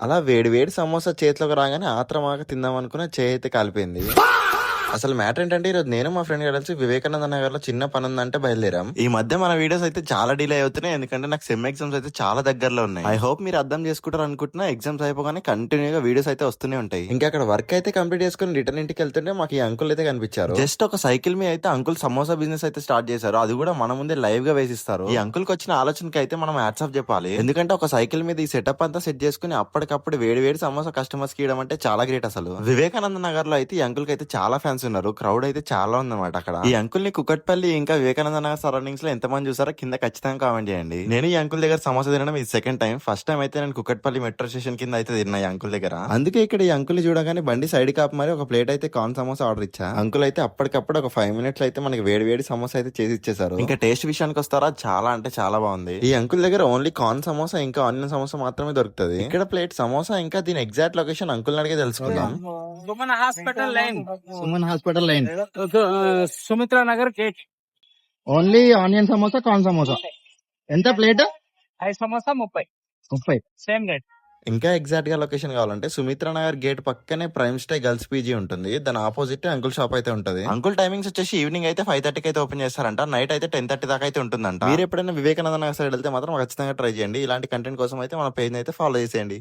అలా వేడి వేడి సమోసా చేతిలోకి రాగానే ఆత్రమాక తిందాం అనుకున్న చేయి అయితే కాలిపోయింది. అసలు మ్యాటర్ ఏంటంటే ఈరోజు నేను మా ఫ్రెండ్ కలిసి వివేకానంద నగర్ లో చిన్న పని ఉందంటే బయలుదేరాం. ఈ మధ్య మన వీడియోస్ అయితే చాలా డిలే అవుతున్నాయి, ఎందుకంటే నాకు సెమ్ ఎగ్జామ్స్ అయితే చాలా దగ్గరలో ఉన్నాయి. ఐ హోప్ మీరు అర్థం చేసుకుంటారు అనుకుంటున్నా. ఎగ్జామ్స్ అయిపోగానే కంటిన్యూగా వీడియోస్ అయితే వస్తూనే ఉంటాయి. ఇంకా అక్కడ వర్క్ అయితే కంప్లీట్ చేసుకుని రిటర్న్ ఇంటికి వెళ్తుంటే మాకు ఈ అంకుల్ అయితే కనిపించారు. జస్ట్ ఒక సైకిల్ మీద అయితే అంకుల్ సమోసా బిజినెస్ అయితే స్టార్ట్ చేశారు. అది కూడా మన ముందే లైవ్ గా వేసిస్తారు. ఈ అంకుల్ కి వచ్చిన ఆలోచనకి అయితే మనం హ్యాట్స్ ఆఫ్ చెప్పాలి. ఎందుకంటే ఒక సైకిల్ మీద ఈ సెటప్ అంతా సెట్ చేసుకుని అప్పటికప్పుడు వేడి వేడి సమోసా కస్టమర్స్ కి ఇవ్వడం అంటే చాలా గ్రేట్. అసలు వివేకానంద నగర్ లో అయితే ఈ అంకుల్ కి అయితే చాలా ఫ్యాన్స్ ఉన్నారు. క్రౌడ్ అయితే చాలా ఉందన్నమాట అక్కడ. ఈ అంకుల్ ని కుకట్పల్లి ఇంకా వివేకానంద నగర్ సరౌండింగ్స్ లో ఎంత మంది చూసారో కింద ఖచ్చితంగా కామెంట్ చేయండి. నేను ఈ అంకుల్ దగ్గర సమోసా తినడం ఇది సెకండ్ టైం. ఫస్ట్ టైం అయితే నేను కుకట్పల్లి మెట్రో స్టేషన్ కింద అయితే తిన్నా ఈ అంకుల్ దగ్గర. అందుకే ఇక్కడ ఈ అంకుల్ చూడగానే బండి సైడ్ కాపు మరి ఒక ప్లేట్ అయితే కార్న్ సమోసా ఆర్డర్ ఇచ్చా. అంకుల్ అయితే అప్పటికప్పుడు ఒక 5 minutes అయితే మనకి వేడి వేడి సమోసా అయితే చేసి ఇచ్చేసారు. ఇంకా టేస్ట్ విషయానికి వస్తారా, చాలా అంటే చాలా బాగుంది. ఈ అంకుల్ దగ్గర ఓన్లీ కార్న్ సమోసా ఇంకా ఆనియన్ సమోసా మాత్రమే దొరుకుతుంది. ఇక్కడ ప్లేట్ సమోసా ఇంకా దీని ఎగ్జాక్ట్ లొకేషన్ అంకుల్ అడిగే తెలుసుకుందాం. Suman hospital line, Suman hospital line, Sumitra Nagar gate. Only onion samosa, corn samosa. ఎంత ప్లేట్? 5 samosa 30 same rate. ఇంకా ఎగ్జాక్ట్ గా లొకేషన్ కావాలంటే సుమిత్రా నగర్ గేట్ పక్కనే ప్రైమ్ స్టే గర్ల్స్ పీజీ ఉంటుంది. దాని ఆపోజిట్ అంకుల్ షాప్ అయితే ఉంటుంది. అంకుల్ టైమింగ్స్ వచ్చేసి ఈవినింగ్ అయితే 5:30 అయితే ఓపెన్ చేస్తారంట. నైట్ అయితే 10:30 దాకా అయితే ఉంటుందంట. మీరు ఎప్పుడైనా వివేకానంద నగర్ సైడ్ వెళ్తే మాత్రం ఖచ్చితంగా ట్రై చేయండి. ఇలాంటి కంటెంట్ కోసం అయితే మన పేజ్ అయితే ఫాలో చేసేయండి.